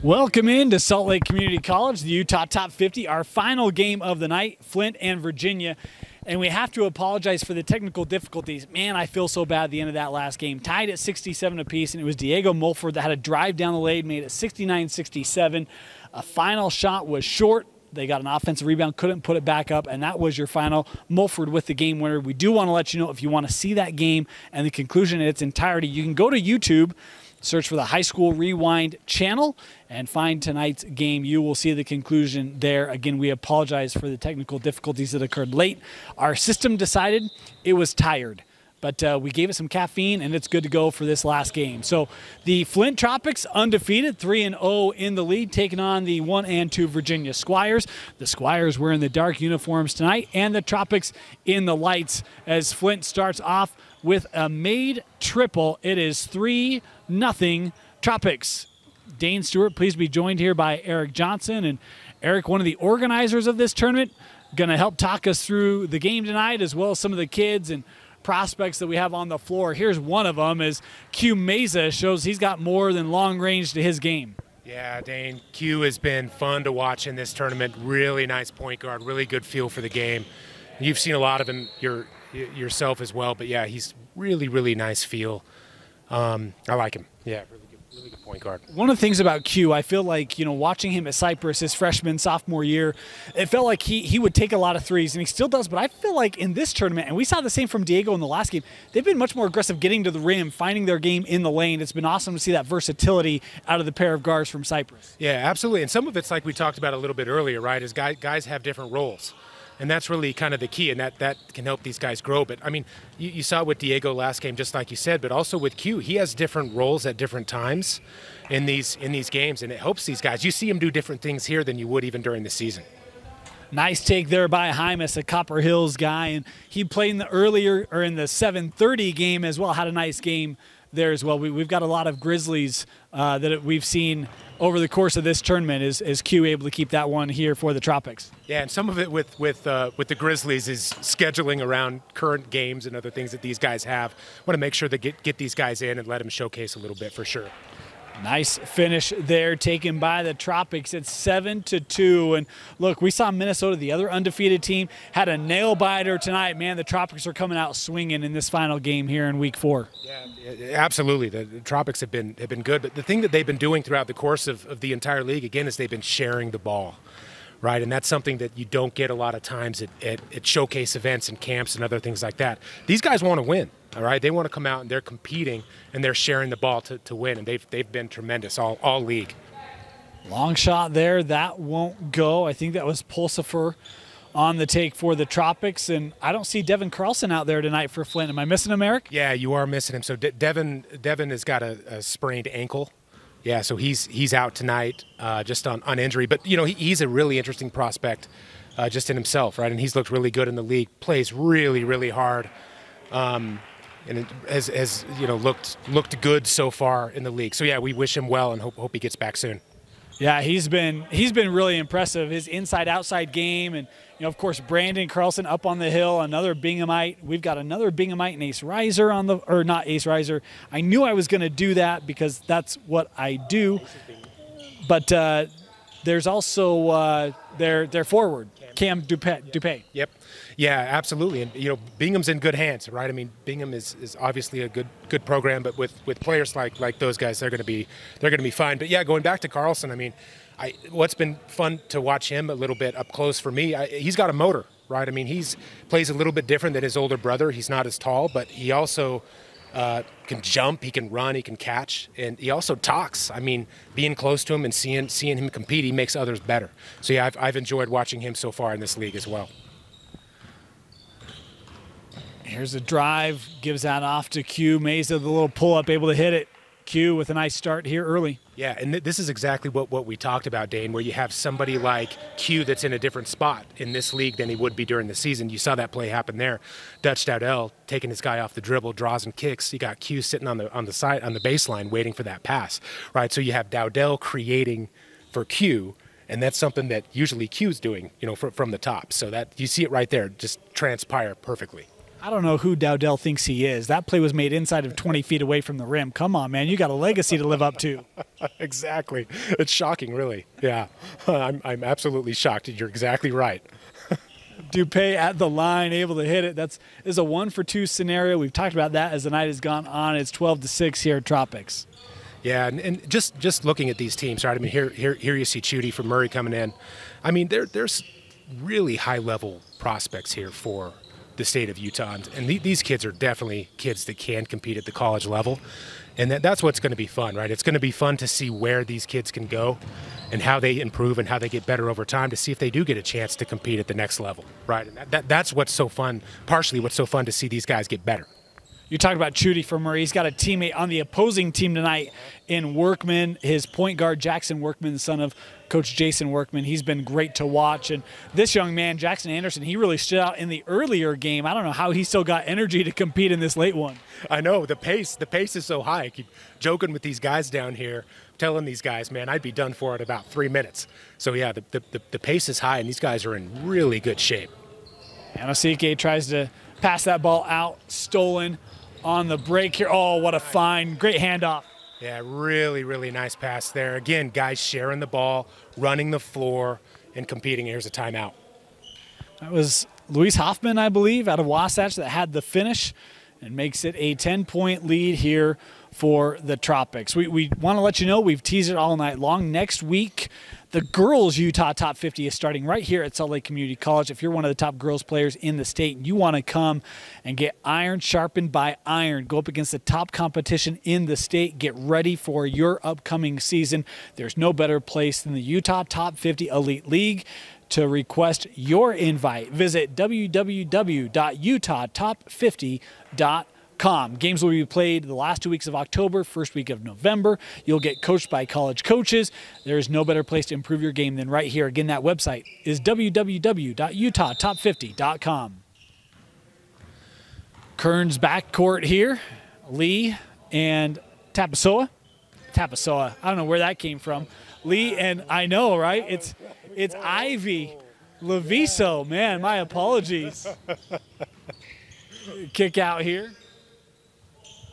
Welcome into Salt Lake Community College, the Utah Top 50, our final game of the night, Flint and Virginia. And we have to apologize for the technical difficulties. Man, I feel so bad at the end of that last game. Tied at 67 apiece, and it was Diego Mulford that had a drive down the lane, made it 69-67. A final shot was short. They got an offensive rebound, couldn't put it back up, and that was your final. Mulford with the game winner. We do want to let you know, if you want to see that game and the conclusion in its entirety, you can go to YouTube, search for the High School Rewind channel, and find tonight's game. You will see the conclusion there. Again, we apologize for the technical difficulties that occurred late. Our system decided it was tired, but we gave it some caffeine, and it's good to go for this last game. So the Flint Tropics undefeated, 3-0 in the lead, taking on the 1-2 Virginia Squires. The Squires were in the dark uniforms tonight, and the Tropics in the lights, as Flint starts off with a made triple. It is 3-0 Tropics. Dane Stewart, please be joined here by Eric Johnson. And Eric, one of the organizers of this tournament, going to help talk us through the game tonight, as well as some of the kids and prospects that we have on the floor. Here's one of them, as Q Meza shows he's got more than long range to his game. Yeah, Dane, Q has been fun to watch in this tournament. Really nice point guard, really good feel for the game. You've seen a lot of him yourself as well, but yeah, he's really nice feel. I like him. Yeah, really good point guard. One of the things about Q, I feel like, watching him at Cypress his freshman, sophomore year, it felt like he would take a lot of threes, and he still does, but I feel like in this tournament, and we saw the same from Diego in the last game, they've been much more aggressive getting to the rim, finding their game in the lane. It's been awesome to see that versatility out of the pair of guards from Cypress. Yeah, absolutely, and some of it's like we talked about a little bit earlier, right, is guys have different roles. And that's really kind of the key, and that can help these guys grow. But, I mean, you saw with Diego last game, just like you said, but also with Q, he has different roles at different times in these games, and it helps these guys. You see him do different things here than you would even during the season. Nice take there by Hymas, a Copper Hills guy, and he played in the 7:30 game as well, had a nice game there as well. We've got a lot of Grizzlies that we've seen over the course of this tournament. Is Q able to keep that one here for the Tropics? Yeah, and some of it with the Grizzlies is scheduling around current games and other things that these guys have. Want to make sure they get these guys in and let them showcase a little bit for sure. Nice finish there taken by the Tropics at 7-2. And look, we saw Minnesota, the other undefeated team, had a nail-biter tonight. Man, the Tropics are coming out swinging in this final game here in week 4. Yeah, absolutely. The Tropics have been good. But the thing that they've been doing throughout the course of the entire league, again, is they've been sharing the ball. Right, and that's something that you don't get a lot of times at showcase events and camps and other things like that. These guys want to win, all right? They want to come out and they're competing and they're sharing the ball to win, and they've been tremendous all league. Long shot there, that won't go. I think that was Pulsifer on the take for the Tropics, and I don't see Devin Carlson out there tonight for Flint. Am I missing him, Eric? Yeah, you are missing him. So Devin has got a sprained ankle. Yeah, so he's out tonight just on injury. But, he's a really interesting prospect just in himself, right? And he's looked really good in the league, plays really hard, and it has looked good so far in the league. So, yeah, we wish him well and hope he gets back soon. Yeah, he's been really impressive. His inside-outside game, and of course Brandon Carlson up on the hill, another Binghamite. We've got another Binghamite and Ace Riser not Ace Riser. I knew I was going to do that because that's what I do. But there's also their forward, Cam Dupay. Yep. Yeah, absolutely. And Bingham's in good hands, right? I mean, Bingham is obviously a good program, but with players like those guys, they're going to be fine. But yeah, going back to Carlson, I mean, what's been fun to watch him a little bit up close for me, he's got a motor, right? I mean, plays a little bit different than his older brother. He's not as tall, but he also can jump, he can run, he can catch, and he also talks. I mean, being close to him and seeing him compete, he makes others better. So yeah, I've enjoyed watching him so far in this league as well. Here's a drive, gives that off to Q. Meza, the little pull-up, able to hit it. Q with a nice start here early. Yeah, and this is exactly what we talked about, Dane, where you have somebody like Q that's in a different spot in this league than he would be during the season. You saw that play happen there. Dutch Dowdell taking his guy off the dribble, draws and kicks. You got Q sitting on the side, on the baseline, waiting for that pass, right? So you have Dowdell creating for Q, and that's something that usually Q's doing, from the top. So that you see it right there, just transpire perfectly. I don't know who Dowdell thinks he is. That play was made inside of 20 feet away from the rim. Come on, man. You got a legacy to live up to. Exactly. It's shocking, really. Yeah. I'm absolutely shocked. You're exactly right. Dupay at the line, able to hit it. That is a 1-for-2 scenario. We've talked about that as the night has gone on. It's 12-6 here at Tropics. Yeah, and just looking at these teams, right? I mean, here you see Chudy from Murray coming in. I mean, there's really high-level prospects here for the state of Utah, and these kids are definitely kids that can compete at the college level, and that's what's going to be fun, right? It's going to be fun to see where these kids can go and how they improve and how they get better over time to see if they do get a chance to compete at the next level, right? And that's what's so fun, partially what's so fun to see these guys get better. You talked about Chudy from Murray. He's got a teammate on the opposing team tonight in Workman, his point guard, Jackson Workman, the son of Coach Jason Workman. He's been great to watch. And this young man, Jackson Anderson, he really stood out in the earlier game. I don't know how he still got energy to compete in this late one. I know, the pace is so high. I keep joking with these guys down here, telling these guys, man, I'd be done for it about 3 minutes. So, yeah, the pace is high, and these guys are in really good shape. Anosike tries to pass that ball out, stolen on the break here. Oh, what a find. Great handoff. Yeah, really, really nice pass there. Again, guys sharing the ball, running the floor, and competing. Here's a timeout. That was Luis Hoffman, I believe, out of Wasatch that had the finish and makes it a 10-point lead here for the Tropics. We want to let you know we've teased it all night long. Next week, the girls Utah Top 50 is starting right here at Salt Lake Community College. If you're one of the top girls players in the state and you want to come and get iron sharpened by iron, go up against the top competition in the state, get ready for your upcoming season, there's no better place than the Utah Top 50 Elite League. To request your invite, visit www.utah top50.com. Games will be played the last 2 weeks of October, first week of November. You'll get coached by college coaches. There is no better place to improve your game than right here. Again, that website is www.utahtop50.com. Kern's backcourt here. Lee and Tapasoa. I don't know where that came from. Lee and I know, right? It's Ivy Leviso. Man, my apologies. Kick out here.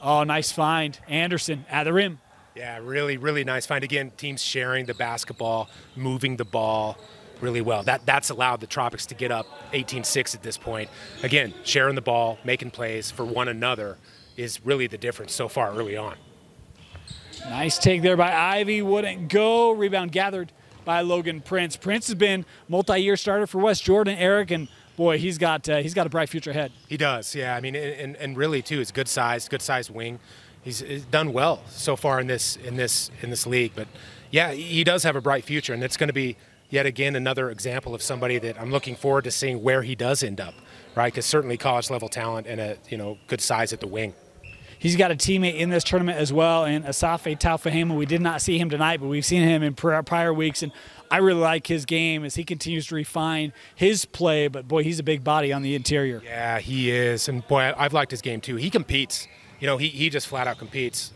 Oh, nice find. Anderson at the rim. Yeah, really, really nice find. Again, teams sharing the basketball, moving the ball really well. That's allowed the Tropics to get up 18-6 at this point. Again, sharing the ball, making plays for one another is really the difference so far early on. Nice take there by Ivy. Wouldn't go. Rebound gathered by Logan Prince. Prince has been multi-year starter for West Jordan, Eric, and boy, he's got a bright future ahead. He does, yeah. I mean, and really too, it's good size wing. He's done well so far in this league. But yeah, he does have a bright future, and it's going to be yet again another example of somebody that I'm looking forward to seeing where he does end up, right? Because certainly college level talent and a good size at the wing. He's got a teammate in this tournament as well, and Asafe Taufahema. We did not see him tonight, but we've seen him in prior weeks, and I really like his game as he continues to refine his play, but boy, he's a big body on the interior. Yeah, he is, and boy, I've liked his game too. He competes. He just flat out competes.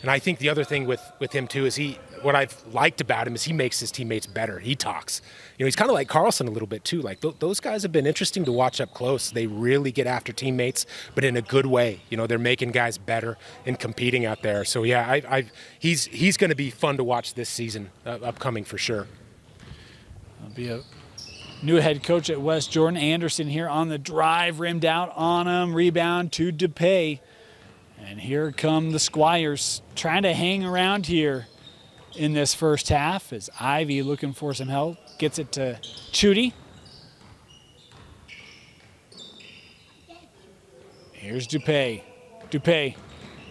And I think the other thing with him too is what I've liked about him is he makes his teammates better. He talks. He's kind of like Carlson a little bit too. Like those guys have been interesting to watch up close. They really get after teammates, but in a good way. They're making guys better and competing out there. So yeah, he's going to be fun to watch this season upcoming for sure. It'll be a new head coach at West Jordan. Anderson here on the drive, rimmed out on him, rebound to Dupay. And here come the Squires trying to hang around here in this first half as Ivy looking for some help. Gets it to Chudy. Here's Dupay. Dupay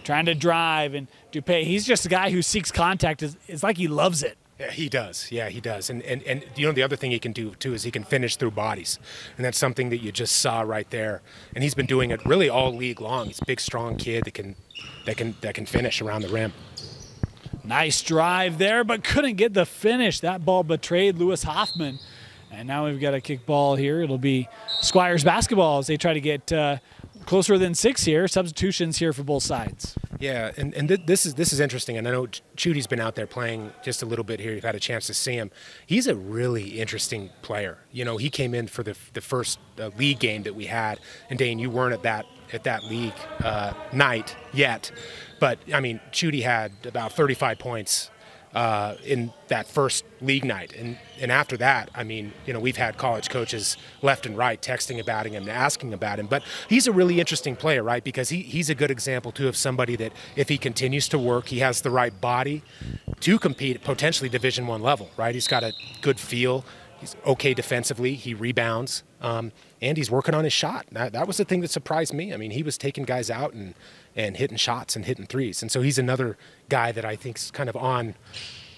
trying to drive, and Dupay, he's just a guy who seeks contact. It's like he loves it. Yeah, he does. Yeah, he does. And the other thing he can do too is he can finish through bodies, and that's something that you just saw right there. And he's been doing it really all league long. He's a big, strong kid that can finish around the rim. Nice drive there, but couldn't get the finish. That ball betrayed Lewis Hoffman. And now we've got a kick ball here. It'll be Squires basketball as they try to get closer than 6 here. Substitutions here for both sides. Yeah, and this is interesting, and I know Chudy's been out there playing just a little bit here. You've had a chance to see him. He's a really interesting player. You know, he came in for the first league game that we had, and Dane, you weren't at that league night yet, but I mean, Chudy had about 35 points in that first league night, and after that, I mean, you know, we've had college coaches left and right texting about him and asking about him, but he's a really interesting player, right? Because he's a good example too of somebody that if he continues to work, he has the right body to compete at potentially Division I level, right? He's got a good feel. He's okay defensively. He rebounds, and he's working on his shot. That was the thing that surprised me. I mean, he was taking guys out and hitting shots and hitting threes, and so he's another guy that I think is kind of on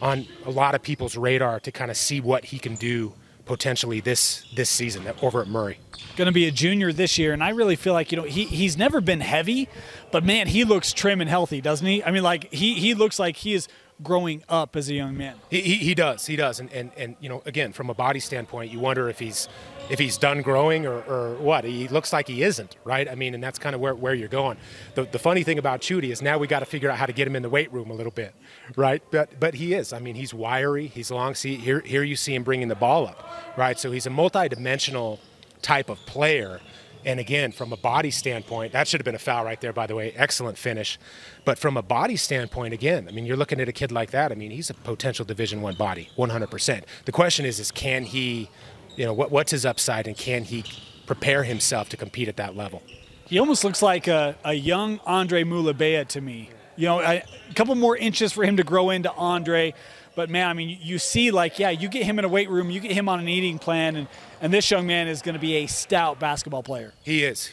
a lot of people's radar to kind of see what he can do potentially this season over at Murray. Going to be a junior this year, and I really feel like, you know, he's never been heavy, but man, he looks trim and healthy, doesn't he? I mean, like he looks like he is growing up as a young man. He does, and you know, again, from a body standpoint, you wonder if he's done growing or what. He looks like he isn't, right? I mean, and that's kind of where you're going. The funny thing about Chudy is now we got to figure out how to get him in the weight room a little bit, right? But he is. I mean, he's wiry, he's long. See, here you see him bringing the ball up, right? So he's a multi-dimensional type of player. And again, from a body standpoint, that should have been a foul right there, by the way. Excellent finish. But from a body standpoint, again, I mean, you're looking at a kid like that. I mean, he's a potential Division I body, 100%. The question is can he, you know, what's his upside, and can he prepare himself to compete at that level? He almost looks like a young Andre Mulabea to me. You know, a couple more inches for him to grow into Andre. But, man, I mean, you see, like, yeah, you get him in a weight room, you get him on an eating plan, and this young man is going to be a stout basketball player. He is.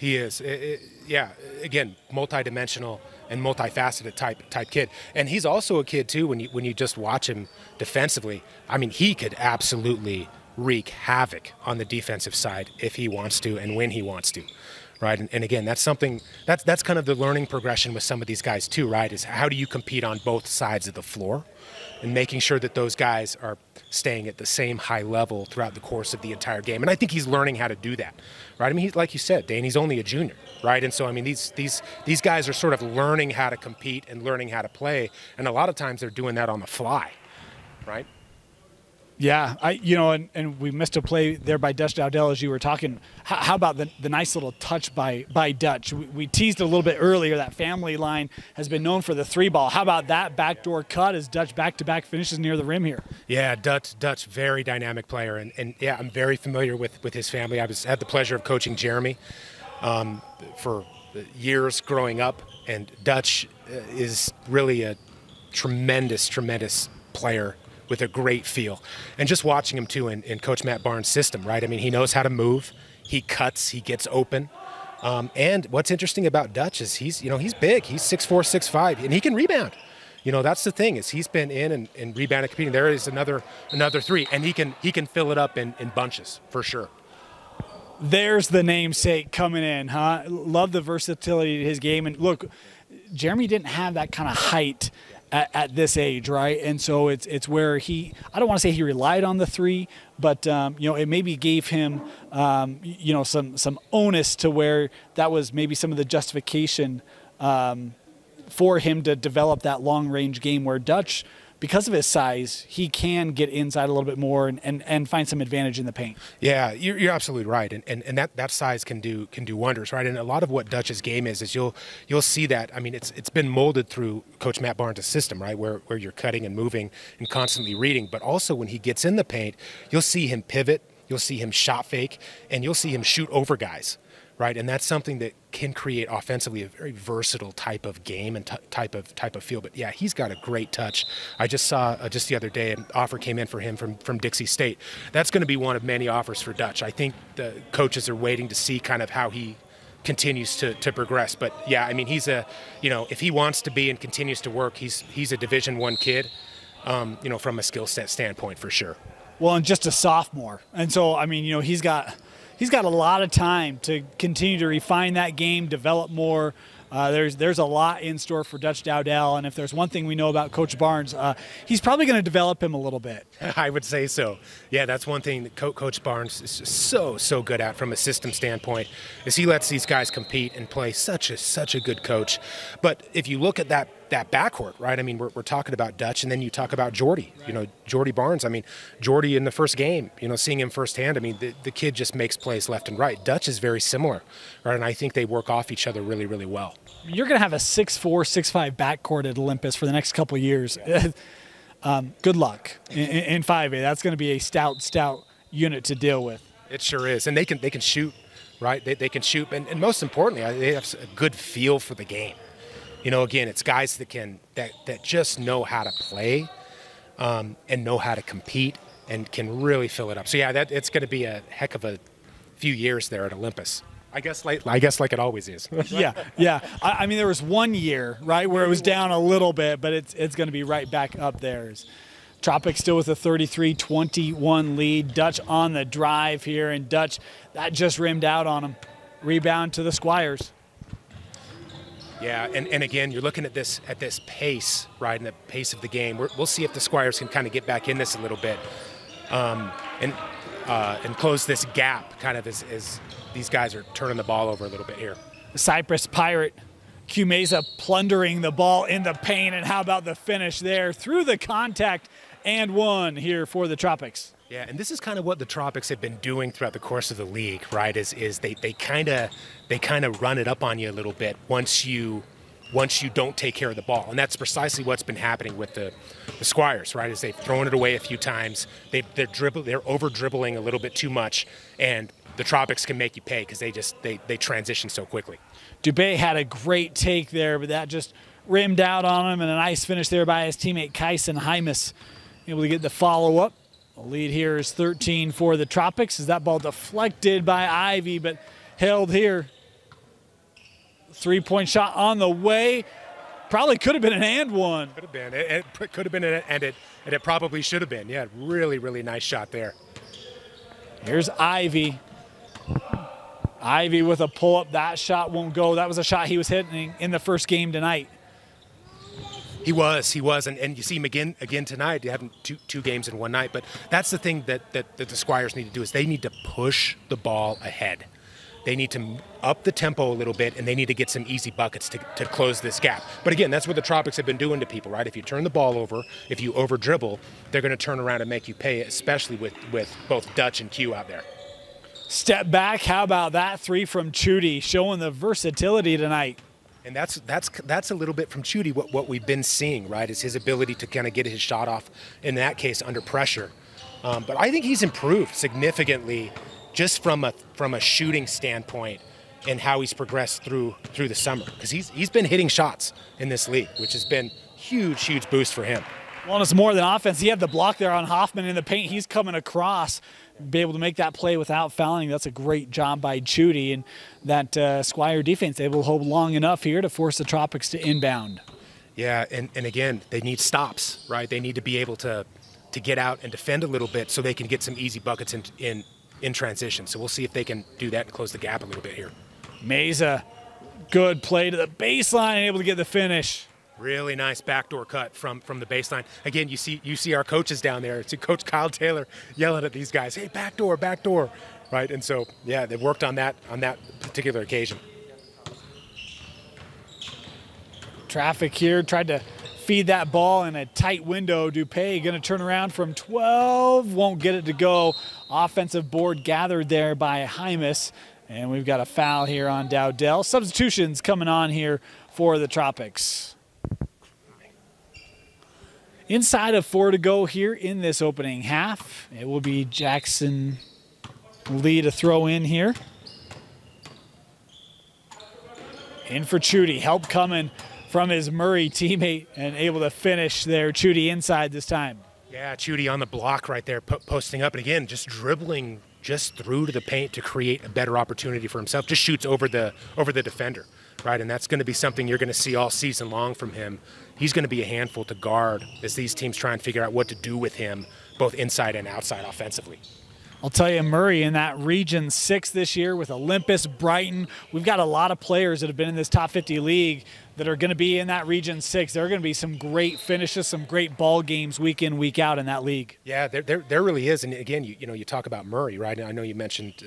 Yeah, again, multidimensional and multifaceted type kid. And he's also a kid, too, when you just watch him defensively. I mean, he could absolutely wreak havoc on the defensive side if he wants to and when he wants to. Right, and again, that's something that's kind of the learning progression with some of these guys too, right? Is how do you compete on both sides of the floor, and making sure that those guys are staying at the same high level throughout the course of the entire game. And I think he's learning how to do that, right? I mean, like you said, Dane, he's only a junior, right? And so I mean, these guys are sort of learning how to compete and learning how to play, and a lot of times they're doing that on the fly, right? Yeah, and we missed a play there by Dutch Dowdell as you were talking. How about the nice little touch by Dutch? We teased a little bit earlier that family line has been known for the three ball. How about that backdoor cut as Dutch back-to-back finishes near the rim here? Yeah, Dutch, very dynamic player, and yeah, I'm very familiar with his family. I had the pleasure of coaching Jeremy for years growing up, and Dutch is really a tremendous player with a great feel. And just watching him too in Coach Matt Barnes' system, right? I mean, he knows how to move, he cuts, he gets open. And what's interesting about Dutch is he's big, he's 6'4", 6'5", and he can rebound. You know, that's the thing, is he's been in and rebounded, competing. There is another three, and he can fill it up in bunches for sure. There's the namesake coming in, huh? Love the versatility of his game. And look, Jeremy didn't have that kind of height at this age, right? And so it's where I don't want to say he relied on the three, but it maybe gave him some onus to where that was maybe some of the justification for him to develop that long range game, where Dutch, because of his size, he can get inside a little bit more and find some advantage in the paint. Yeah, you're absolutely right, and that size can do wonders, right? And a lot of what Dutch's game is you'll see that. I mean, it's been molded through Coach Matt Barnes' system, right? Where you're cutting and moving and constantly reading, but also when he gets in the paint, you'll see him pivot, you'll see him shot fake, and you'll see him shoot over guys. Right, and that's something that can create offensively a very versatile type of game and type of feel. But yeah, he's got a great touch. I just saw just the other day an offer came in for him from Dixie State. That's going to be one of many offers for Dutch. I think the coaches are waiting to see kind of how he continues to progress. But yeah, I mean, he's if he wants to be and continues to work, he's a Division I kid. From a skill set standpoint for sure. Well, and just a sophomore, and so I mean, he's got a lot of time to continue to refine that game, develop more, There's a lot in store for Dutch Dowdell, and if there's one thing we know about Coach Barnes, he's probably going to develop him a little bit. I would say so. Yeah, that's one thing that Coach Barnes is so good at from a system standpoint, is he lets these guys compete and play. Such a good coach. But if you look at that backcourt, right? I mean, we're talking about Dutch, and then you talk about Jordy. Right. You know, Jordy Barnes. I mean, Jordy in the first game, you know, seeing him firsthand, I mean, the kid just makes plays left and right. Dutch is very similar, right? And I think they work off each other really, really well. You're going to have a 6'4", 6'5" backcourt at Olympus for the next couple of years. Good luck in 5A. That's going to be a stout unit to deal with. It sure is, and they can shoot, right? They can shoot, and most importantly, they have a good feel for the game. You know, again, it's guys that just know how to play and know how to compete and can really fill it up. So yeah, it's going to be a heck of a few years there at Olympus. I guess like it always is. yeah. I mean, there was 1 year, right, where it was down a little bit, but it's going to be right back up there. Tropics still with a 33-21 lead. Dutch on the drive here, and Dutch, that just rimmed out on him. Rebound to the Squires. Yeah, and again, you're looking at this pace, right, and the pace of the game. We'll see if the Squires can kind of get back in this a little bit and close this gap kind of as these guys are turning the ball over a little bit here. The Cypress Pirate, Q Mesa plundering the ball in the paint, and how about the finish there through the contact and one here for the Tropics. Yeah, and this is kind of what the Tropics have been doing throughout the course of the league, right? Is they kind of run it up on you a little bit once you don't take care of the ball, and that's precisely what's been happening with the Squires, right? Is they've thrown it away a few times, they're over dribbling a little bit too much, and the Tropics can make you pay because they transition so quickly. Dubé had a great take there, but that just rimmed out on him, and a nice finish there by his teammate Kyson Hymas, able to get the follow up. The lead here is 13 for the Tropics as that ball deflected by Ivy, but held here. 3-point shot on the way. Probably could have been an and one. Could have been. It could have been, and it probably should have been. Yeah, really, really nice shot there. Here's Ivy. Ivy with a pull-up. That shot won't go. That was a shot he was hitting in the first game tonight. He was, and you see him again tonight. You have two games in one night, but that's the thing that the Squires need to do is they need to push the ball ahead. They need to up the tempo a little bit, and they need to get some easy buckets to close this gap. But again, that's what the Tropics have been doing to people, right? If you turn the ball over, if you over dribble, they're going to turn around and make you pay, especially with both Dutch and Q out there. Step back, how about that? 3 from Chudy, showing the versatility tonight. And that's a little bit from Chudy what we've been seeing, right, is his ability to kind of get his shot off, in that case, under pressure. But I think he's improved significantly just from a shooting standpoint and how he's progressed through the summer, because he's been hitting shots in this league, which has been huge boost for him. Well, it's more than offense. He had the block there on Hoffman in the paint. He's coming across, be able to make that play without fouling. That's a great job by Chudy, and that Squire defense able to hold long enough here to force the Tropics to inbound. Yeah, and again, they need stops, right? They need to be able to get out and defend a little bit so they can get some easy buckets in transition. So we'll see if they can do that and close the gap a little bit here. Mesa, good play to the baseline and able to get the finish. Really nice backdoor cut from the baseline. Again, you see our coaches down there. It's Coach Kyle Taylor yelling at these guys, "Hey, backdoor, backdoor!" Right? And so, yeah, they worked on that particular occasion. Traffic here, tried to feed that ball in a tight window. Dupay going to turn around from 12, won't get it to go. Offensive board gathered there by Hymas, and we've got a foul here on Dowdell. Substitutions coming on here for the Tropics. Inside of 4 to go here in this opening half. It will be Jackson Lee to throw in here. In for Chudy. Help coming from his Murray teammate and able to finish there. Chudy inside this time. Yeah, Chudy on the block right there, posting up. And again, just dribbling just through to the paint to create a better opportunity for himself. Just shoots over the defender, right? And that's going to be something you're going to see all season long from him. He's going to be a handful to guard as these teams try and figure out what to do with him, both inside and outside offensively. I'll tell you, Murray in that Region 6 this year with Olympus, Brighton. We've got a lot of players that have been in this top 50 league that are going to be in that Region 6. There are going to be some great finishes, some great ball games week in, week out in that league. Yeah, there really is. And again, you talk about Murray, right? I know you mentioned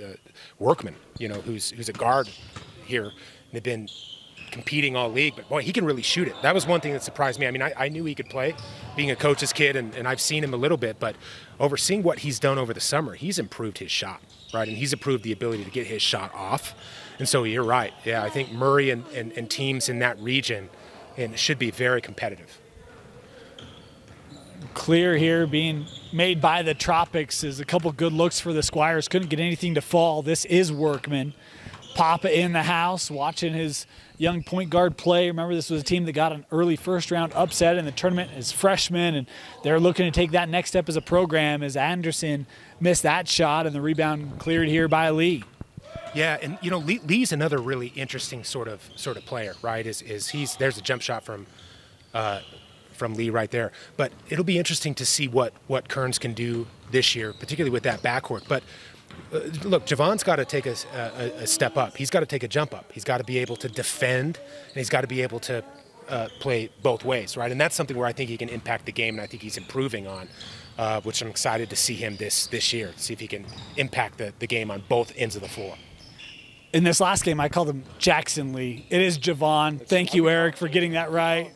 Workman, who's a guard here. They've been competing all league, but boy, he can really shoot it. That was one thing that surprised me. I mean, I knew he could play, being a coach's kid, and I've seen him a little bit, but overseeing what he's done over the summer, he's improved his shot, right? And he's improved the ability to get his shot off. And so you're right. Yeah, I think Murray and teams in that region should be very competitive. Clear here being made by the Tropics is a couple good looks for the Squires. Couldn't get anything to fall. This is Workman. Papa in the house, watching his young point guard play. Remember, this was a team that got an early first-round upset in the tournament as freshmen, and they're looking to take that next step as a program as Anderson missed that shot, and the rebound cleared here by Lee. Yeah, and Lee's another really interesting sort of player, right? There's a jump shot from Lee right there, but it'll be interesting to see what Kearns can do this year, particularly with that backcourt. But look, Javon's got to take a step up. He's got to take a jump up. He's got to be able to defend, and he's got to be able to play both ways, right? And that's something where I think he can impact the game, and I think he's improving on, which I'm excited to see him this year, see if he can impact the game on both ends of the floor. In this last game, I called him Jackson Lee. It is Javon. Thank you, Eric, for getting that right.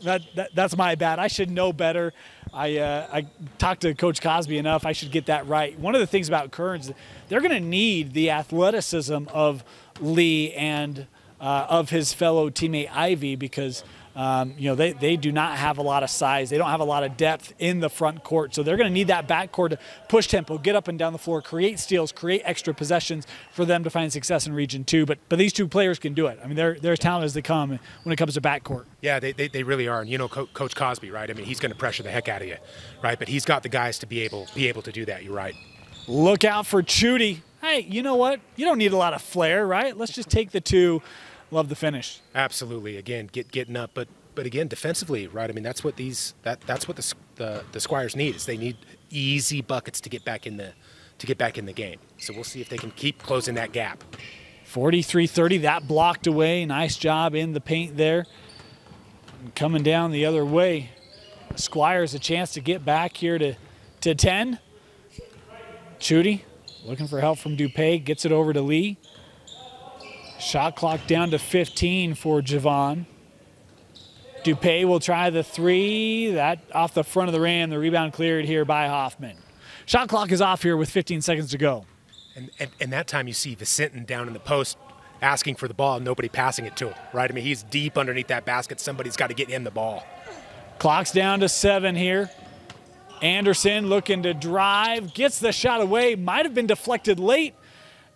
That's my bad. I should know better. I talked to Coach Cosby enough. I should get that right. One of the things about Kearns, they're going to need the athleticism of Lee and of his fellow teammate Ivy because they do not have a lot of size. They don't have a lot of depth in the front court. So they're going to need that backcourt to push tempo, get up and down the floor, create steals, create extra possessions for them to find success in Region 2. But these two players can do it. I mean, they're as talented as they come when it comes to backcourt. Yeah, they really are. And Coach Cosby, right? I mean, he's going to pressure the heck out of you, right? But he's got the guys to be able to do that. You're right. Look out for Chudy. Hey, you know what? You don't need a lot of flair, right? Let's just take the two. Love the finish. Absolutely. Again, getting up, but again, defensively, right? I mean, that's what that's what the Squires need. Is they need easy buckets to get back in the game. So we'll see if they can keep closing that gap. 43-30, that blocked away. Nice job in the paint there. And coming down the other way, Squires a chance to get back here to 10. Chudy looking for help from Dupay, gets it over to Lee. Shot clock down to 15 for Javon. Dupay will try the three. That off the front of the rim. The rebound cleared here by Hoffman. Shot clock is off here with 15 seconds to go. And that time you see Vicentin down in the post asking for the ball, nobody passing it to him, right? I mean, he's deep underneath that basket. Somebody's got to get him the ball. Clock's down to 7 here. Anderson looking to drive. Gets the shot away. Might have been deflected late.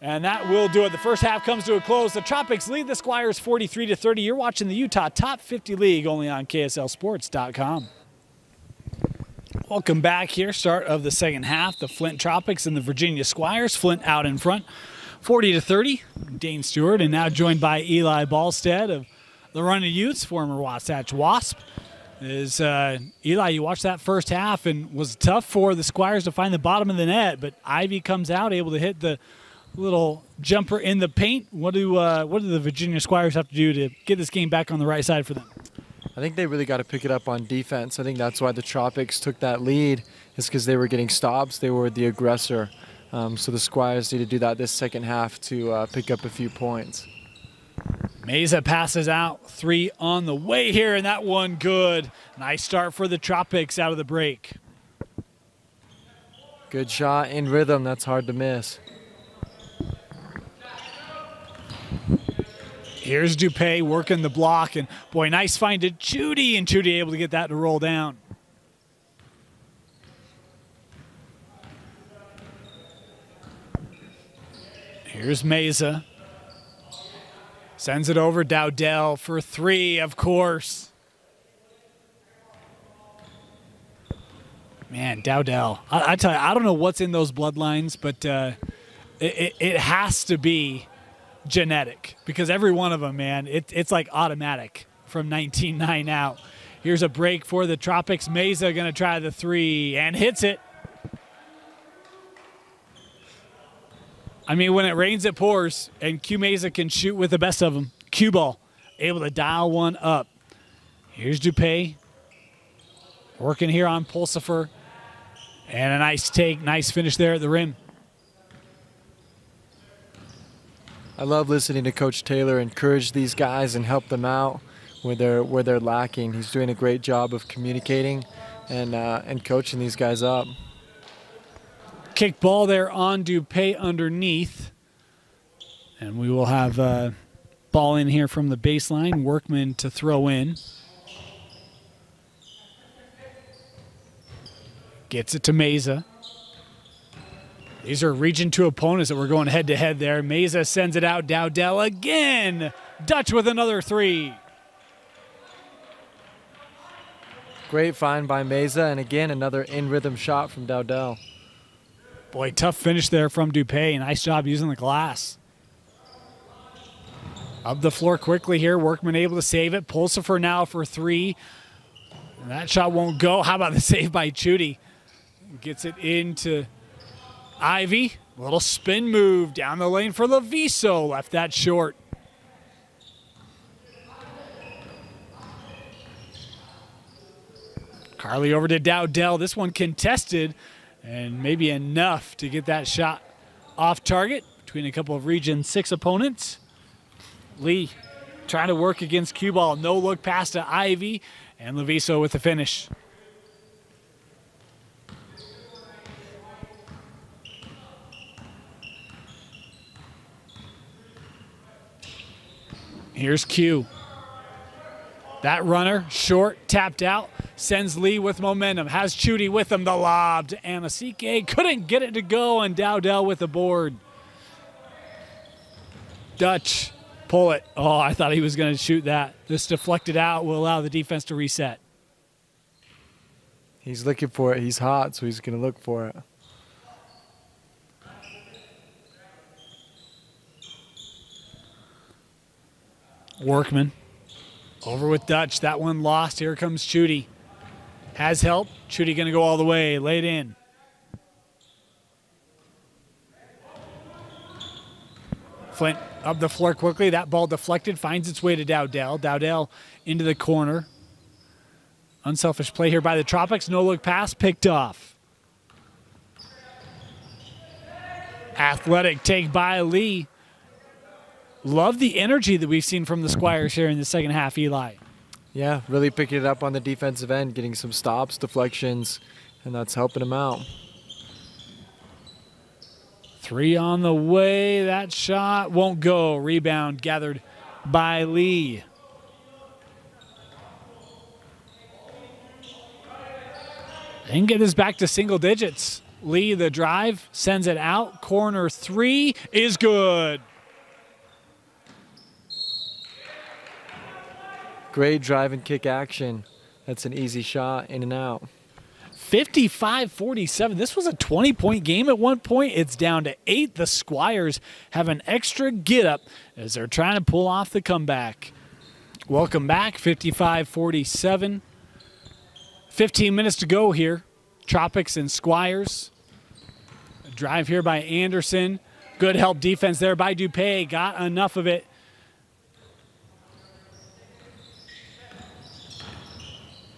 And that will do it. The first half comes to a close. The Tropics lead the Squires 43-30. You're watching the Utah Top 50 League only on KSLSports.com. Welcome back here. Start of the second half. The Flint Tropics and the Virginia Squires. Flint out in front, 40-30. Dane Stewart, and now joined by Eli Ballstead of the Running Utes, former Wasatch Wasp. Eli, you watched that first half, and was tough for the Squires to find the bottom of the net, but Ivy comes out able to hit the little jumper in the paint. What do the Virginia Squires have to do to get this game back on the right side for them? I think they really got to pick it up on defense. I think that's why the Tropics took that lead, is because they were getting stops. They were the aggressor. So the Squires need to do that this second half to pick up a few points. Meza passes out. 3 on the way here, and that one good. Nice start for the Tropics out of the break. Good shot in rhythm. That's hard to miss. Here's Dupay working the block, and boy, nice find to Chudy, and Chudy able to get that to roll down. Here's Meza. Sends it over, Dowdell for 3, of course. Man, Dowdell. I tell you, I don't know what's in those bloodlines, but it has to be genetic, because every one of them, man, it's like automatic from 19-9 out. Here's a break for the Tropics. Meza going to try the 3 and hits it. I mean, when it rains, it pours, and Q Mesa can shoot with the best of them. Q ball, able to dial one up. Here's Dupay, working here on Pulsifer, and a nice take, nice finish there at the rim. I love listening to Coach Taylor encourage these guys and help them out where they're lacking. He's doing a great job of communicating and coaching these guys up. Kick ball there on Dupay underneath. And we will have ball in here from the baseline. Workman to throw in. Gets it to Mesa. These are Region 2 opponents that we're going head-to-head there. Mesa sends it out. Dowdell again. Dutch with another three. Great find by Mesa, and again, another in-rhythm shot from Dowdell. Boy, tough finish there from Dupay. Nice job using the glass. Up the floor quickly here. Workman able to save it. Pulsifer now for three. And that shot won't go. How about the save by Chudy? Gets it into Ivy. Little spin move down the lane for Leviso. Left that short. Carly over to Dowdell. This one contested, and maybe enough to get that shot off target between a couple of Region 6 opponents. Lee trying to work against cue ball. No look pass to Ivy, and Leviso with the finish. Here's Q. That runner, short, tapped out, sends Lee with momentum. Has Chudy with him, the lob to Amasike. Couldn't get it to go, and Dowdell with the board. Dutch, pull it. Oh, I thought he was going to shoot that. This deflected out will allow the defense to reset. He's looking for it. He's hot, so he's going to look for it. Workman. Over with Dutch. That one lost. Here comes Chudy. Has help. Chudy going to go all the way. Laid in. Flint up the floor quickly. That ball deflected. Finds its way to Dowdell. Dowdell into the corner. Unselfish play here by the Tropics. No look pass. Picked off. Athletic take by Lee. Love the energy that we've seen from the Squires here in the second half, Eli. Yeah, really picking it up on the defensive end, getting some stops, deflections, and that's helping them out. Three on the way. That shot won't go. Rebound gathered by Lee. And get this back to single digits. Lee, the drive, sends it out. Corner three is good. Great drive and kick action. That's an easy shot, in and out. 55-47. This was a 20-point game at one point. It's down to 8. The Squires have an extra get-up as they're trying to pull off the comeback. Welcome back, 55-47. 15 minutes to go here. Tropics and Squires. A drive here by Anderson. Good help defense there by Dupay. Got enough of it.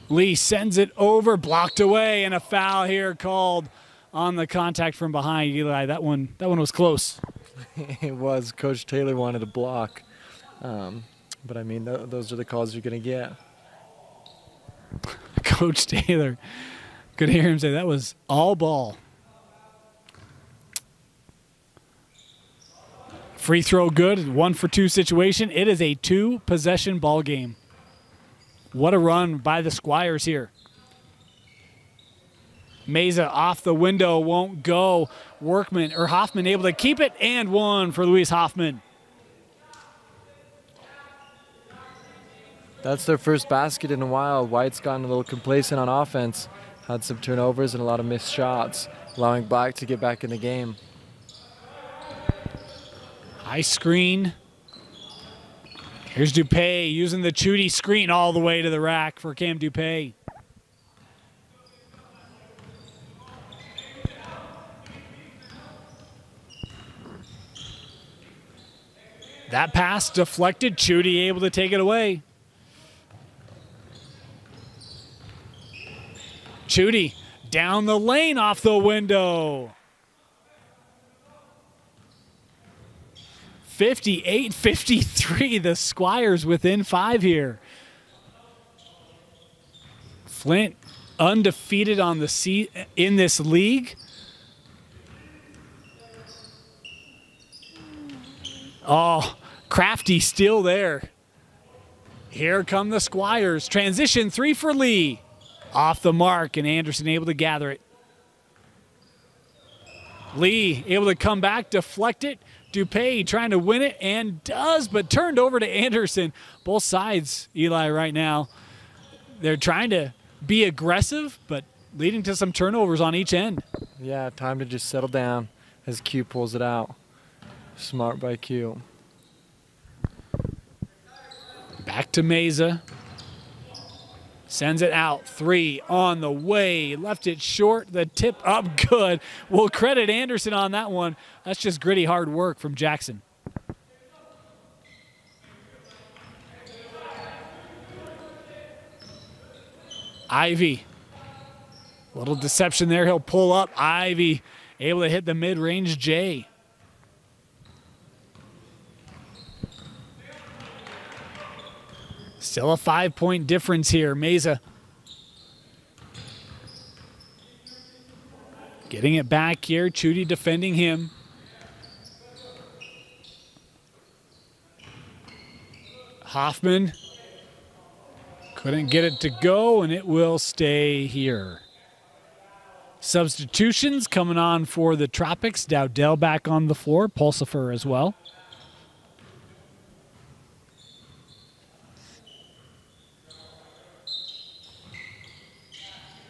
Lee sends it over, blocked away, and a foul here called on the contact from behind. Eli, that one was close. It was. Coach Taylor wanted a block. But, I mean, those are the calls you're going to get. Coach Taylor. Could hear him say that was all ball. Free throw good. 1-for-2 situation. It is a 2-possession ball game. What a run by the Squires here. Mesa off the window, won't go. Hoffman able to keep it, and one for Luis Hoffman. That's their first basket in a while. White's gotten a little complacent on offense. Had some turnovers and a lot of missed shots, allowing Black to get back in the game. High screen. Here's Dupay using the Chudy screen all the way to the rack for Cam Dupay. That pass deflected. Chudy able to take it away. Chudy down the lane off the window. 58-53. The Squires within 5 here. Flint undefeated on the in this league. Oh, Crafty still there. Here come the Squires. Transition 3 for Lee. Off the mark, and Anderson able to gather it. Lee able to come back, deflect it. Dupay trying to win it, and does, but turned over to Anderson. Both sides, Eli, right now, they're trying to be aggressive, but leading to some turnovers on each end. Yeah, time to just settle down as Q pulls it out. Smart by Q. Back to Meza. Sends it out. 3 on the way. Left it short. The tip up good. We'll credit Anderson on that one. That's just gritty hard work from Jackson. Ivy. Little deception there. He'll pull up. Ivy able to hit the mid-range J. Still a 5-point difference here. Meza getting it back here. Chudy defending him. Hoffman couldn't get it to go, and it will stay here. Substitutions coming on for the Tropics. Dowdell back on the floor. Pulsifer as well.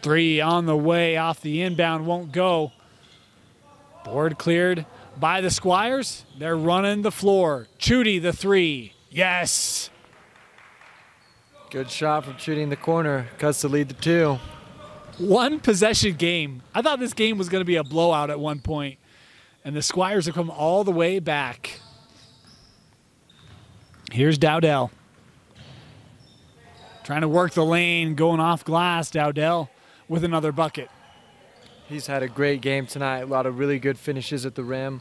Three on the way off the inbound, won't go. Board cleared by the Squires. They're running the floor. Chudy the 3. Yes. Good shot from Chudy in the corner. Cuts the lead to 2. One possession game. I thought this game was going to be a blowout at one point, and the Squires have come all the way back. Here's Dowdell. Trying to work the lane, going off glass. Dowdell with another bucket. He's had a great game tonight. A lot of really good finishes at the rim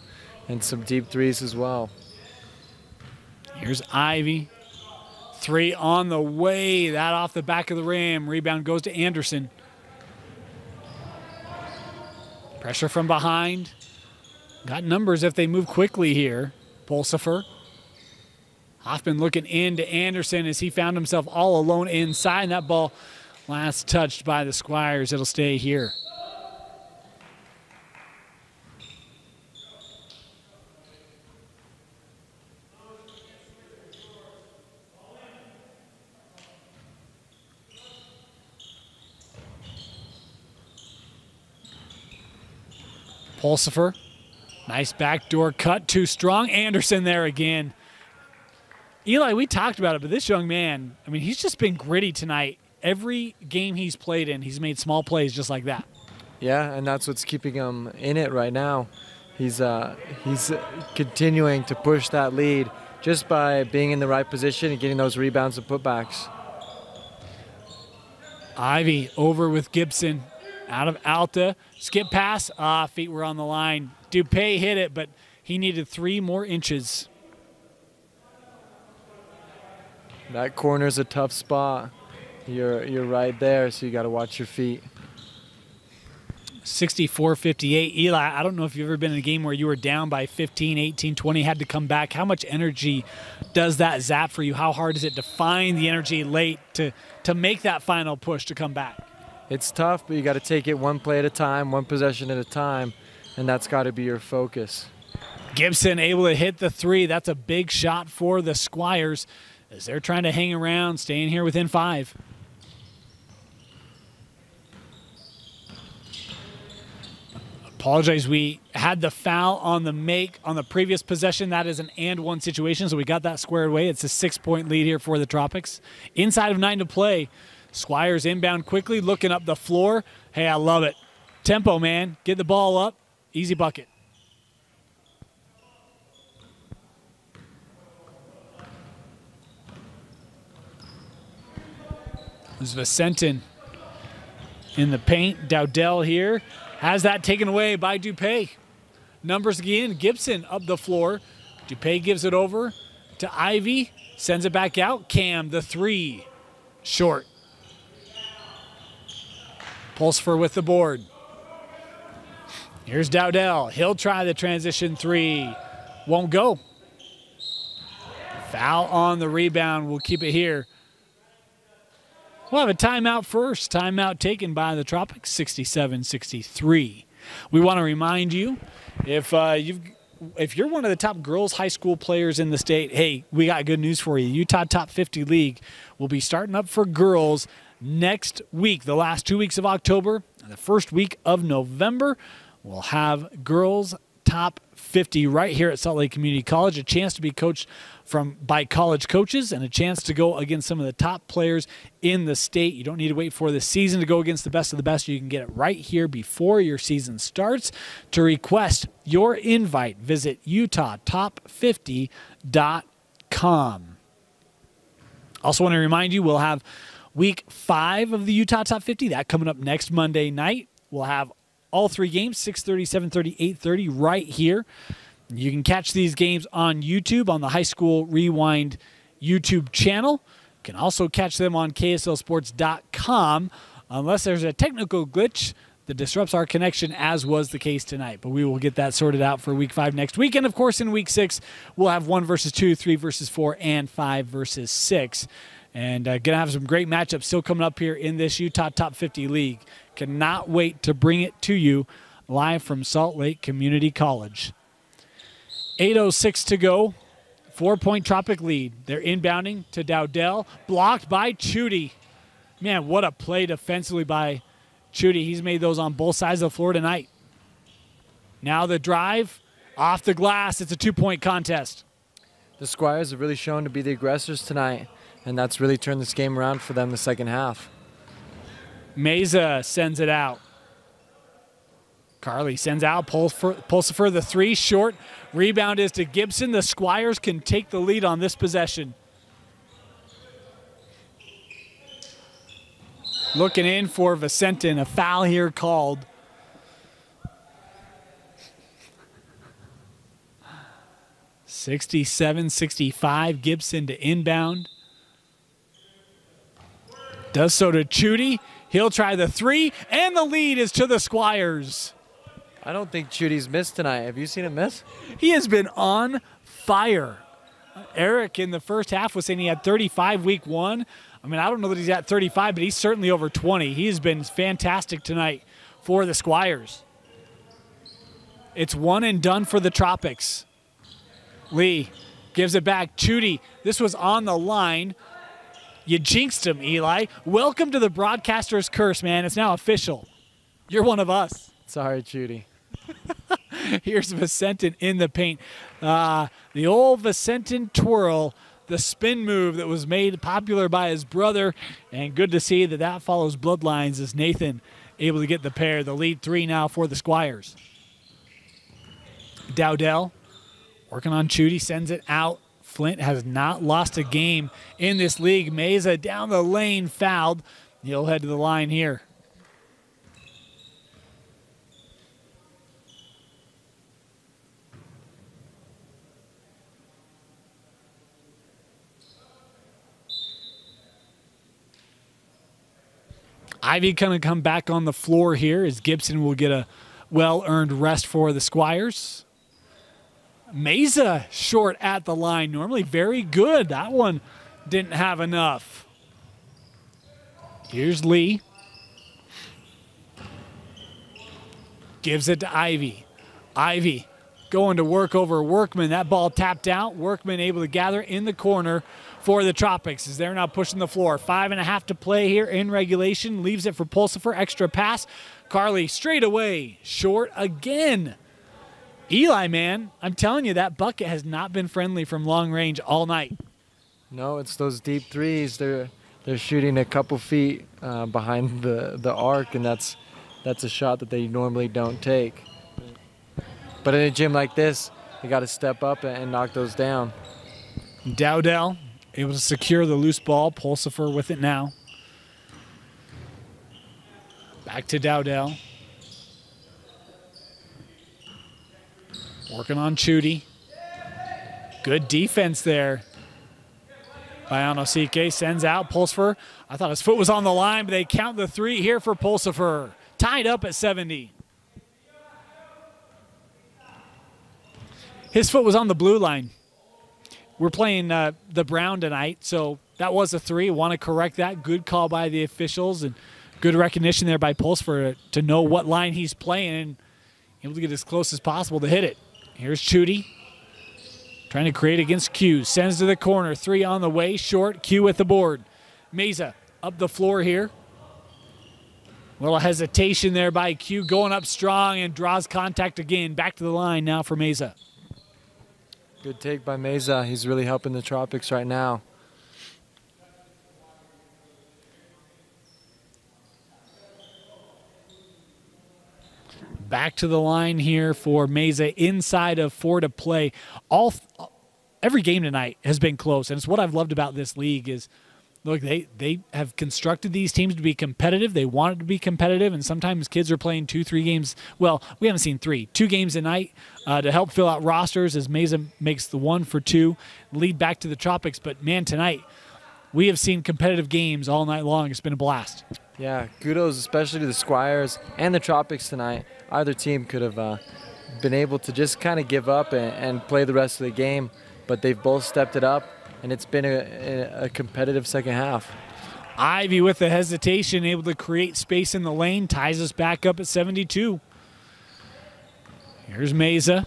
and some deep threes as well. Here's Ivy. 3 on the way. That off the back of the rim. Rebound goes to Anderson. Pressure from behind. Got numbers if they move quickly here. Pulsifer. Hoffman looking into Anderson as he found himself all alone inside. And that ball last touched by the Squires. It'll stay here. Pulsifer. Nice backdoor cut. Too strong. Anderson there again. Eli, we talked about it, but this young man, I mean, he's just been gritty tonight. Every game he's played in, he's made small plays just like that. Yeah, and that's what's keeping him in it right now. He's continuing to push that lead just by being in the right position and getting those rebounds and putbacks. Ivy over with Gibson. Out of Alta. Skip pass. Feet were on the line. Dupay hit it, but he needed 3 more inches. That corner's a tough spot. You're right there, so you got to watch your feet. 64-58. Eli, I don't know if you've ever been in a game where you were down by 15, 18, 20, had to come back. How much energy does that zap for you? How hard is it to find the energy late to make that final push to come back? It's tough, but you got to take it one play at a time, one possession at a time, and that's got to be your focus. Gibson able to hit the 3. That's a big shot for the Squires as they're trying to hang around, staying here within 5. Apologize, we had the foul on the make on the previous possession. That is an and-1 situation, so we got that squared away. It's a 6-point lead here for the Tropics. Inside of 9 to play. Squires inbound quickly, looking up the floor. Hey, I love it. Tempo, man. Get the ball up. Easy bucket. There's Vicentin in the paint. Dowdell here has that taken away by Dupay. Numbers again. Gibson up the floor. Dupay gives it over to Ivy. Sends it back out. Cam, the three. Short. Pulsifer with the board. Here's Dowdell. He'll try the transition three. Won't go. Foul on the rebound. We'll keep it here. We'll have a timeout first. Timeout taken by the Tropics, 67-63. We want to remind you, if you're one of the top girls high school players in the state, hey, we got good news for you. Utah Top 50 League will be starting up for girls next week, the last 2 weeks of October, and the first week of November. We'll have girls Top 50 right here at Salt Lake Community College, a chance to be coached by college coaches and a chance to go against some of the top players in the state. You don't need to wait for the season to go against the best of the best. You can get it right here before your season starts. To request your invite, visit UtahTop50.com. Also want to remind you, we'll have week 5 of the Utah Top 50. That coming up next Monday night. We'll have all 3 games, 6:30, 7:30, 8:30, right here. You can catch these games on YouTube, on the High School Rewind YouTube channel. You can also catch them on KSLSports.com, unless there's a technical glitch that disrupts our connection, as was the case tonight. But we will get that sorted out for week 5 next week. And, of course, in week 6, we'll have 1 versus 2, 3 versus 4, and 5 versus 6. And going to have some great matchups still coming up here in this Utah Top 50 League. Cannot wait to bring it to you live from Salt Lake Community College. 8:06 to go. 4-point Tropic lead. They're inbounding to Dowdell. Blocked by Chudy. Man, what a play defensively by Chudy. He's made those on both sides of the floor tonight. Now the drive. Off the glass. It's a 2-point contest. The Squires have really shown to be the aggressors tonight, and that's really turned this game around for them the second half. Meza sends it out. Carly sends out, Pulsifer the three, short. Rebound is to Gibson. The Squires can take the lead on this possession. Looking in for Vicentin, a foul here called. (67-65), Gibson to inbound. Does so to Chudy. He'll try the three, and the lead is to the Squires. I don't think Chudy's missed tonight. Have you seen him miss? He has been on fire. Eric in the first half was saying he had 35 week 1. I mean, I don't know that he's at 35, but he's certainly over 20. He has been fantastic tonight for the Squires. It's one and done for the Tropics. Lee gives it back. Chudy, this was on the line. You jinxed him, Eli. Welcome to the broadcaster's curse, man. It's now official. You're one of us. Sorry, Chudy. Here's Vicentin in the paint. The old Vicentin twirl, the spin move that was made popular by his brother. And good to see that that follows bloodlines as Nathan able to get the pair. The lead 3 now for the Squires. Dowdell working on Chudy, sends it out. Flint has not lost a game in this league. Meza down the lane, fouled. He'll head to the line here. Ivy going to come back on the floor here as Gibson will get a well-earned rest for the Squires. Meza short at the line. Normally very good. That one didn't have enough. Here's Lee. Gives it to Ivy. Ivy going to work over Workman. That ball tapped out. Workman able to gather in the corner for the Tropics as they're now pushing the floor. 5.5 to play here in regulation. Leaves it for Pulsifer. Extra pass. Carly straight away. Short again. Eli, man, I'm telling you, that bucket has not been friendly from long range all night. No, it's those deep threes. They're shooting a couple feet behind the arc, and that's a shot that they normally don't take. But in a gym like this, you got to step up and knock those down. Dowdell able to secure the loose ball. Pulsifer with it now. Back to Dowdell. Working on Chudy. Good defense there by Untitled. Sends out Pulsifer. I thought his foot was on the line, but they count the 3 here for Pulsifer. Tied up at 70. His foot was on the blue line. We're playing the Brown tonight, so that was a 3. Want to correct that. Good call by the officials and good recognition there by Pulsifer to know what line he's playing and able to get as close as possible to hit it. Here's Chudy. Trying to create against Q. Sends to the corner. 3 on the way. Short. Q with the board. Meza up the floor here. Little hesitation there by Q. Going up strong and draws contact again. Back to the line now for Meza. Good take by Meza. He's really helping the Tropics right now. Back to the line here for Meza, inside of 4 to play. Every game tonight has been close, and it's what I've loved about this league is, look, they have constructed these teams to be competitive. They want it to be competitive, and sometimes kids are playing 2-3 games. Well, we haven't seen 3. 2 games a night to help fill out rosters as Meza makes the 1 for 2, lead back to the Tropics. But, man, tonight we have seen competitive games all night long. It's been a blast. Yeah, kudos especially to the Squires and the Tropics tonight. Either team could have been able to just kind of give up and play the rest of the game, but they've both stepped it up, and it's been a competitive second half. Ivy with the hesitation, able to create space in the lane, ties us back up at 72. Here's Meza.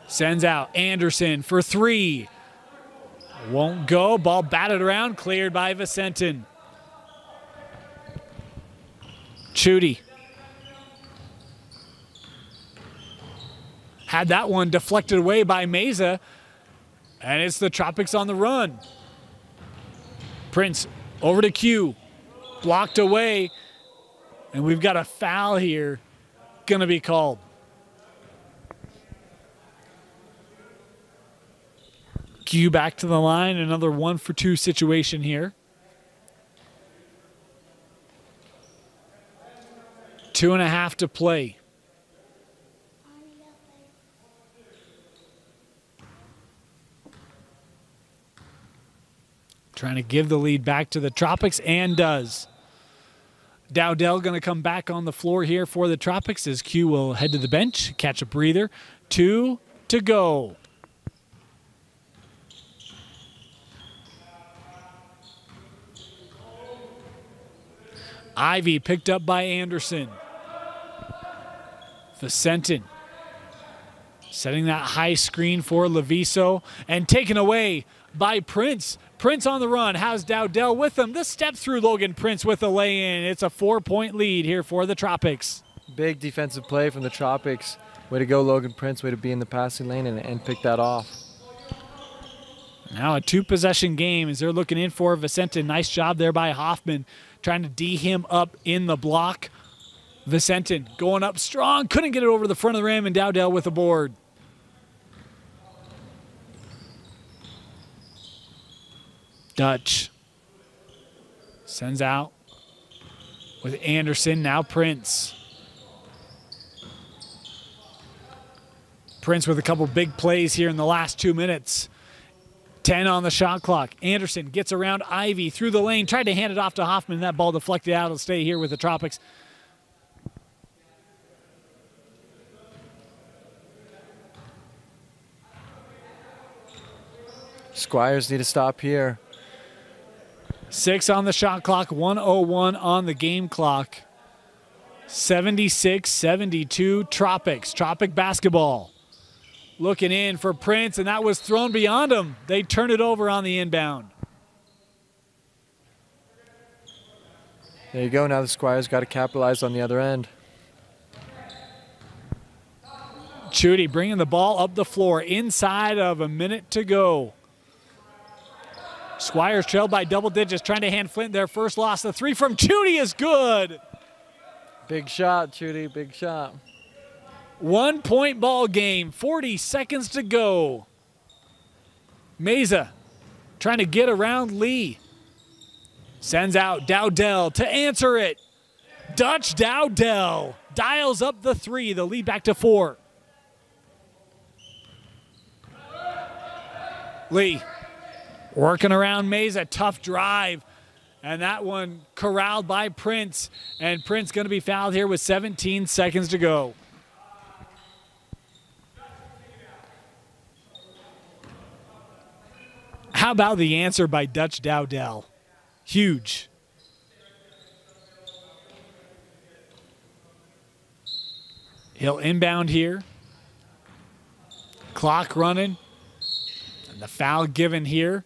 Sends out Anderson for 3. Won't go. Ball batted around, cleared by Vicentin. Chudy. Had that one deflected away by Meza, and it's the Tropics on the run. Prince over to Q. Blocked away, and we've got a foul here going to be called. Q back to the line, another 1 for 2 situation here. 2.5 to play. Trying to give the lead back to the Tropics, and does. Dowdell going to come back on the floor here for the Tropics as Q will head to the bench, catch a breather. 2 to go. Ivy picked up by Anderson. Vicentin setting that high screen for Leviso and taken away by Prince. Prince on the run, has Dowdell with him. The step through Logan Prince with a lay-in. It's a 4-point lead here for the Tropics. Big defensive play from the Tropics. Way to go, Logan Prince. Way to be in the passing lane and pick that off. Now a 2-possession game as they're looking in for Vicentin. Nice job there by Hoffman, trying to D him up in the block. Vicentin going up strong, couldn't get it over the front of the rim, and Dowdell with a board. Dutch sends out with Anderson, now Prince. Prince with a couple big plays here in the last 2 minutes. 10 on the shot clock. Anderson gets around Ivy through the lane, tried to hand it off to Hoffman. That ball deflected out. It'll stay here with the Tropics. Squires need to stop here. 6 on the shot clock, 1:01 on the game clock. 76-72 Tropics. Tropic basketball. Looking in for Prince, and that was thrown beyond him. They turn it over on the inbound. There you go. Now the Squires got to capitalize on the other end. Chudy bringing the ball up the floor inside of a minute to go. Squires trailed by double digits, trying to hand Flint their first loss. The 3 from Chudy is good. Big shot, Chudy, big shot. 1-point ball game, 40 seconds to go. Meza trying to get around Lee. Sends out Dowdell to answer it. Dutch Dowdell dials up the 3, the lead back to 4. Lee working around Mays, a tough drive. And that one corralled by Prince. And Prince going to be fouled here with 17 seconds to go. How about the answer by Dutch Dowdell? Huge. He'll inbound here. Clock running. And the foul given here.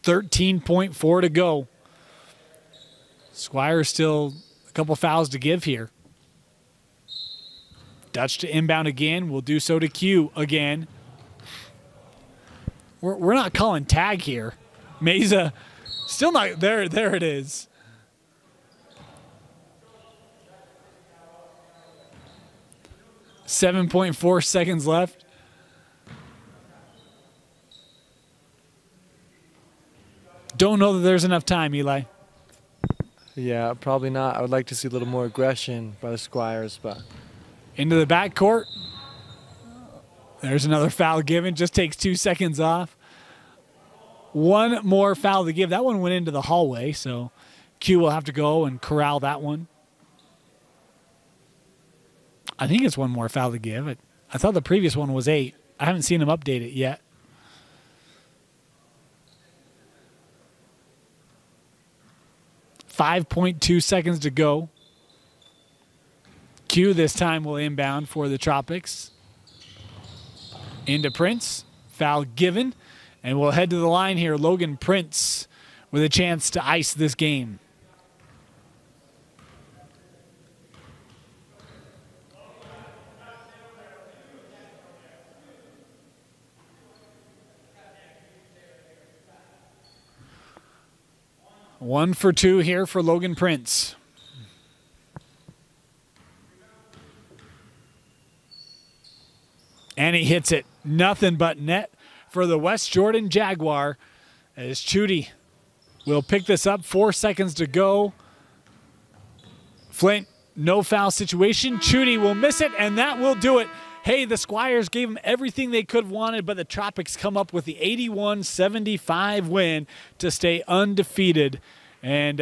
13.4 to go. Squires still a couple fouls to give here. Dutch to inbound again. We'll do so to Q again. We're not calling tag here. Meza still not there. There it is. .4 seconds left. Don't know that there's enough time, Eli. Yeah, probably not. I would like to see a little more aggression by the Squires, but into the backcourt. There's another foul given. Just takes 2 seconds off. One more foul to give. That one went into the hallway, so Q will have to go and corral that one. I think it's one more foul to give. I thought the previous one was 8. I haven't seen him update it yet. .2 seconds to go. Q this time will inbound for the Tropics. Into Prince. Foul given. And we'll head to the line here. Logan Prince with a chance to ice this game. One for 2 here for Logan Prince. And he hits it. Nothing but net for the West Jordan Jaguar as Chudy will pick this up. 4 seconds to go. Flint, no foul situation. Chudy will miss it, and that will do it. Hey, the Squires gave them everything they could have wanted, but the Tropics come up with the 81-75 win to stay undefeated. And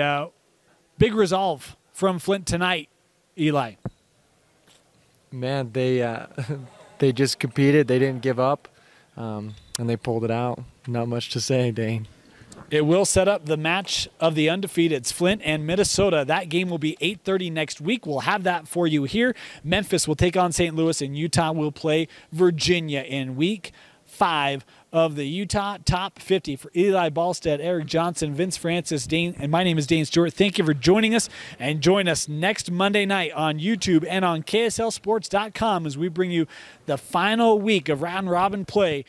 big resolve from Flint tonight, Eli. Man, they just competed. They didn't give up, and they pulled it out. Not much to say, Dane. It will set up the match of the undefeateds, Flint and Minnesota. That game will be 8:30 next week. We'll have that for you here. Memphis will take on St. Louis, and Utah will play Virginia in week 5 of the Utah Top 50. For Eli Ballstead, Eric Johnson, Vince Francis, Dane, and my name is Dane Stewart. Thank you for joining us, and join us next Monday night on YouTube and on KSLSports.com as we bring you the final week of round-robin play